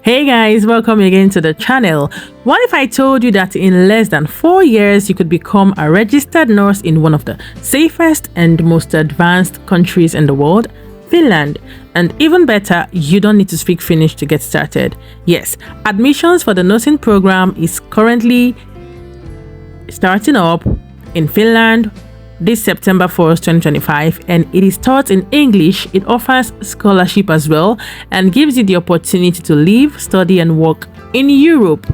Hey guys, welcome again to the channel. What if I told you that in less than 4 years you could become a registered nurse in one of the safest and most advanced countries in the world, Finland? And even better, you don't need to speak Finnish to get started. Yes, admissions for the nursing program is currently starting up in Finland this September 1st, 2025, and it is taught in English. It offers scholarship as well and gives you the opportunity to live, study and work in Europe.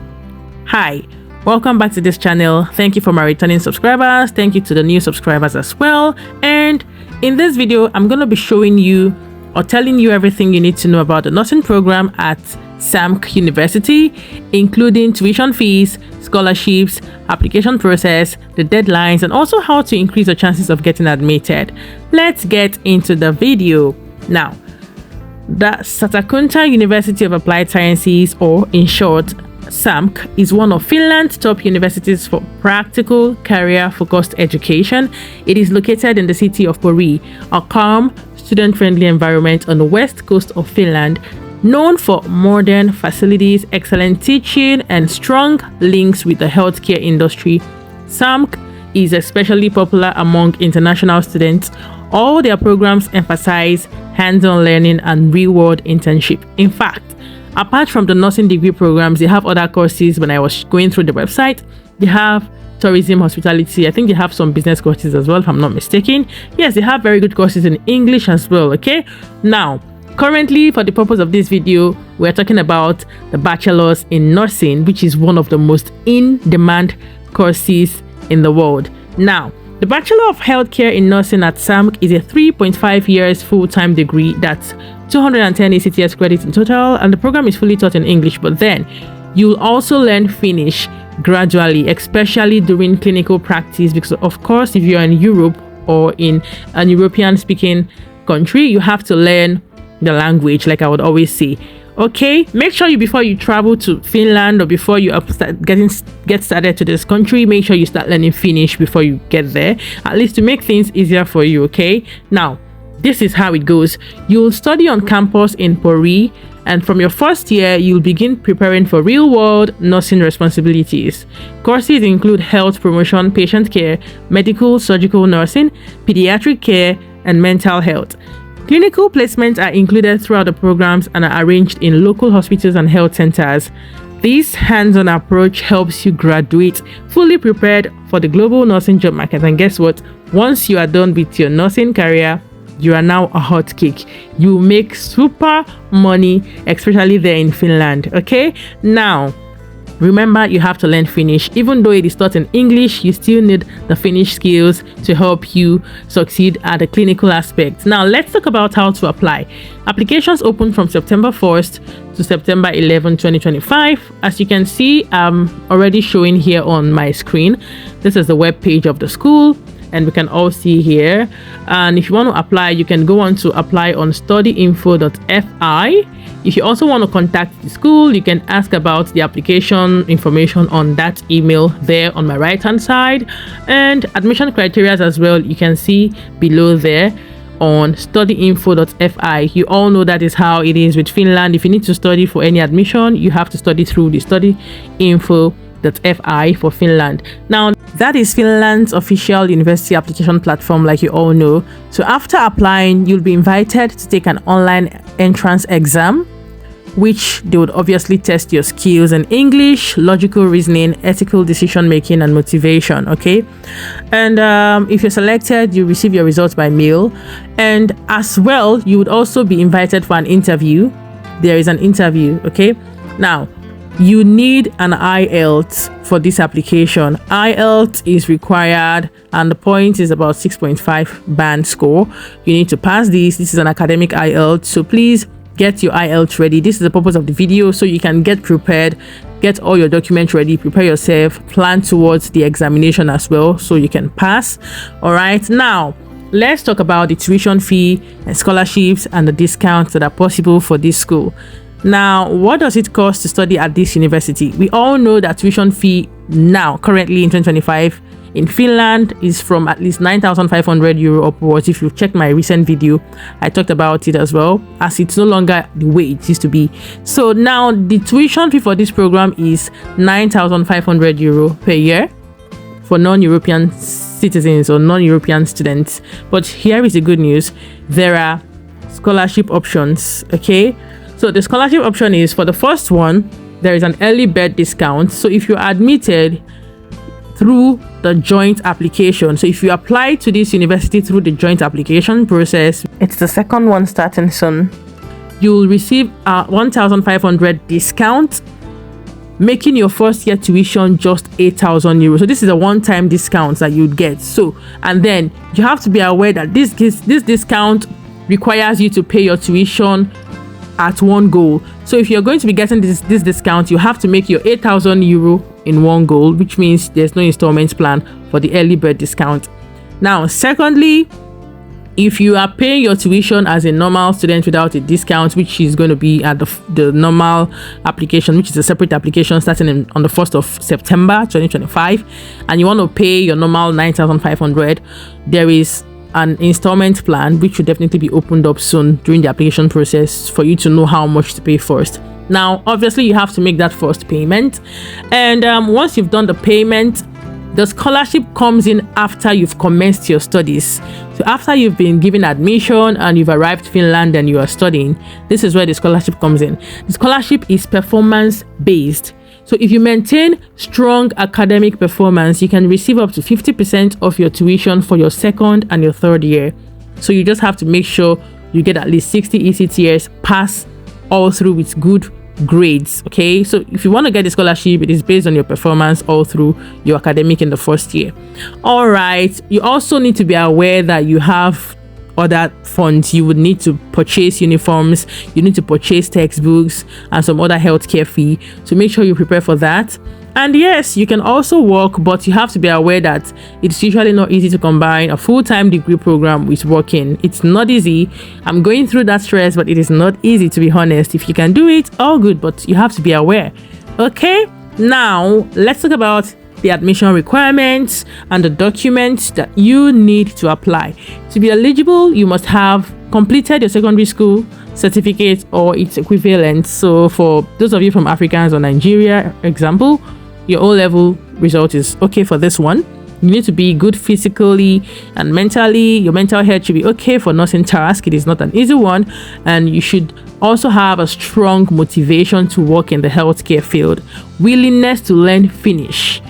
Hi, welcome back to this channel. Thank you for my returning subscribers. Thank you to the new subscribers as well. And in this video, I'm going to be showing you or telling you everything you need to know about the nursing program at SAMK University, including tuition fees, scholarships, application process, the deadlines, and also how to increase your chances of getting admitted. Let's get into the video. Now, the Satakunta University of Applied Sciences, or in short, SAMK, is one of Finland's top universities for practical, career-focused education. It is located in the city of Pori, a calm, student-friendly environment on the west coast of Finland, known for modern facilities, excellent teaching, and strong links with the healthcare industry. SAMK is especially popular among international students. All their programs emphasize hands-on learning and real-world internship. In fact, apart from the nursing degree programs, they have other courses. When I was going through the website, they have tourism, hospitality. I think they have some business courses as well, if I'm not mistaken. Yes, they have very good courses in English as well. Okay, now currently, for the purpose of this video, we're talking about the bachelor's in nursing, which is one of the most in-demand courses in the world. Now, the Bachelor of Healthcare in Nursing at SAMK is a 3.5 years full-time degree. That's 210 ACTS credits in total, and the program is fully taught in English, but then you'll also learn Finnish gradually, especially during clinical practice, because of course, if you're in Europe or in an European-speaking country, you have to learn the language, like I would always say. Okay, make sure before you travel to Finland or before you get started to this country, make sure you start learning Finnish before you get there, at least to make things easier for you. Okay, now this is how it goes. You'll study on campus in Pori, and from your first year you'll begin preparing for real-world nursing responsibilities. Courses include health promotion, patient care, medical surgical nursing, pediatric care, and mental health. Clinical placements are included throughout the programs and are arranged in local hospitals and health centers. This hands-on approach helps you graduate fully prepared for the global nursing job market. And guess what? Once you are done with your nursing career, you are now a hot cake. You make super money, especially there in Finland. Okay, now remember, you have to learn Finnish. Even though it is taught in English, you still need the Finnish skills to help you succeed at the clinical aspects. Now, let's talk about how to apply. Applications open from September 1st to September 11, 2025. As you can see, I'm already showing here on my screen. This is the web page of the school, and we can all see here. And if you want to apply, you can go on to apply on Studyinfo.fi. If you also want to contact the school, you can ask about the application information on that email there on my right hand side, and admission criteria as well. You can see below there on Studyinfo.fi. You all know that is how it is with Finland. If you need to study for any admission, you have to study through the Studyinfo.fi for Finland. Now, that is Finland's official university application platform, like you all know. So after applying, you'll be invited to take an online entrance exam, which they would obviously test your skills in English, logical reasoning, ethical decision making, and motivation. Okay, and if you're selected, you receive your results by mail, and as well, you would also be invited for an interview. There is an interview. Okay, now you need an IELTS for this application. IELTS is required, and the point is about 6.5 band score. You need to pass this. This is an academic IELTS, so please get your IELTS ready. This is the purpose of the video, so you can get prepared, get all your documents ready, prepare yourself, plan towards the examination as well, so you can pass. All right, now let's talk about the tuition fee and scholarships and the discounts that are possible for this school. Now, what does it cost to study at this university? We all know that tuition fee now, currently in 2025, in Finland is from at least 9,500 euro upwards. If you check my recent video, I talked about it as well, as it's no longer the way it used to be. So now the tuition fee for this program is 9,500 euro per year for non-European citizens or non-European students. But here is the good news: there are scholarship options. Okay, so the scholarship option is, for the first one, there is an early bird discount. So if you're admitted through the joint application, so if you apply to this university through the joint application process, it's the second one starting soon, you'll receive a 1,500 discount, making your first year tuition just 8,000 euros. So this is a one-time discount that you'd get. So, and then you have to be aware that this discount requires you to pay your tuition at one go. So if you're going to be getting this discount, you have to make your 8,000 euro in one go, which means there's no installment plan for the early bird discount. Now, secondly, if you are paying your tuition as a normal student without a discount, which is going to be at the normal application, which is a separate application starting on the 1st of September 2025, and you want to pay your normal 9,500, there is an installment plan which will definitely be opened up soon during the application process for you to know how much to pay first. Now, obviously, you have to make that first payment, and once you've done the payment, the scholarship comes in after you've commenced your studies. So after you've been given admission and you've arrived in Finland and you are studying, this is where the scholarship comes in. The scholarship is performance based. So if you maintain strong academic performance, you can receive up to 50% of your tuition for your second and your third year. So you just have to make sure you get at least 60 ECTS, pass all through with good grades. Okay, so if you want to get the scholarship, it is based on your performance all through your academic in the first year. All right, you also need to be aware that you have other funds. You would need to purchase uniforms, you need to purchase textbooks and some other healthcare fee, so make sure you prepare for that. And yes, you can also work, but you have to be aware that it's usually not easy to combine a full-time degree program with working. It's not easy. I'm going through that stress, but it is not easy, to be honest. If you can do it, all good, but you have to be aware. Okay, now let's talk about the admission requirements and the documents that you need to apply. To be eligible, you must have completed your secondary school certificate or its equivalent. So for those of you from Africans or Nigeria, example, your O-level result is okay for this one. You need to be good physically and mentally. Your mental health should be okay for nursing task. It is not an easy one. And you should also have a strong motivation to work in the healthcare field. Willingness to learn Finnish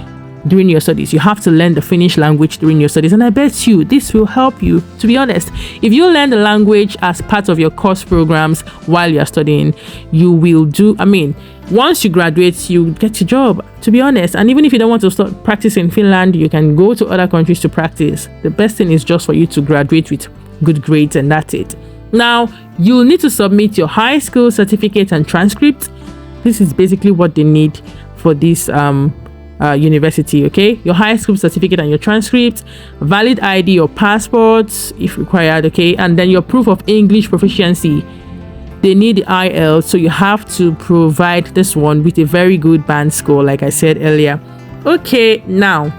during your studies. You have to learn the Finnish language during your studies, and I bet you this will help you. To be honest, if you learn the language as part of your course programs while you are studying, you will do, once you graduate, you get a job, to be honest. And even if you don't want to start practicing in Finland, you can go to other countries to practice. The best thing is just for you to graduate with good grades, and that's it. Now, you'll need to submit your high school certificate and transcript. This is basically what they need for this university. Okay, your high school certificate and your transcript, valid ID or passports if required. Okay, and then your proof of English proficiency. They need the IELTS, so you have to provide this one with a very good band score, like I said earlier. Okay, now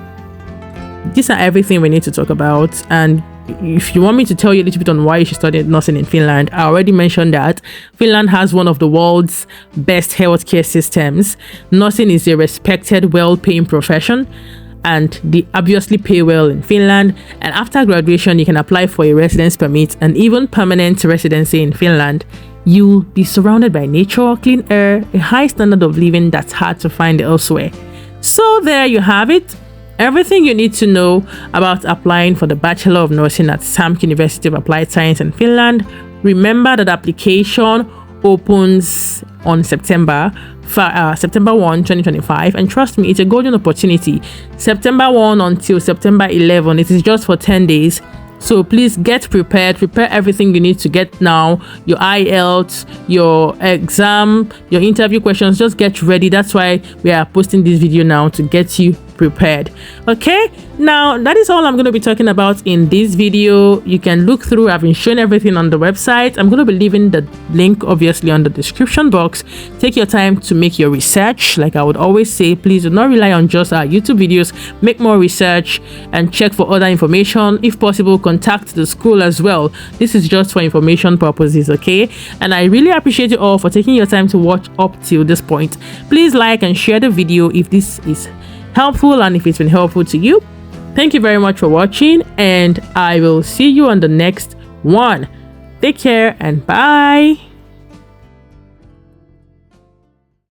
these are everything we need to talk about. And if you want me to tell you a little bit on why you should study nursing in Finland, I already mentioned that Finland has one of the world's best healthcare systems. Nursing is a respected, well-paying profession, and they obviously pay well in Finland. And after graduation, you can apply for a residence permit and even permanent residency in Finland. You'll be surrounded by nature, clean air, a high standard of living that's hard to find elsewhere. So there you have it. Everything you need to know about applying for the Bachelor of Nursing at SAMK University of Applied Science in Finland. Remember that application opens on September 1, 2025, and trust me, it's a golden opportunity. September 1 until September 11, it is just for 10 days. So please get prepared, prepare everything you need to get now, your IELTS, your exam, your interview questions, just get ready. That's why we are posting this video now, to get you prepared. Okay, now that is all I'm going to be talking about in this video. You can look through. I've been showing everything on the website. I'm going to be leaving the link obviously on the description box. Take your time to make your research. Like I would always say, please do not rely on just our YouTube videos. Make more research and check for other information. If possible, contact the school as well. This is just for information purposes, okay? And I really appreciate you all for taking your time to watch up till this point. Please like and share the video if this is helpful and if it's been helpful to you. Thank you very much for watching, and I will see you on the next one. Take care and bye.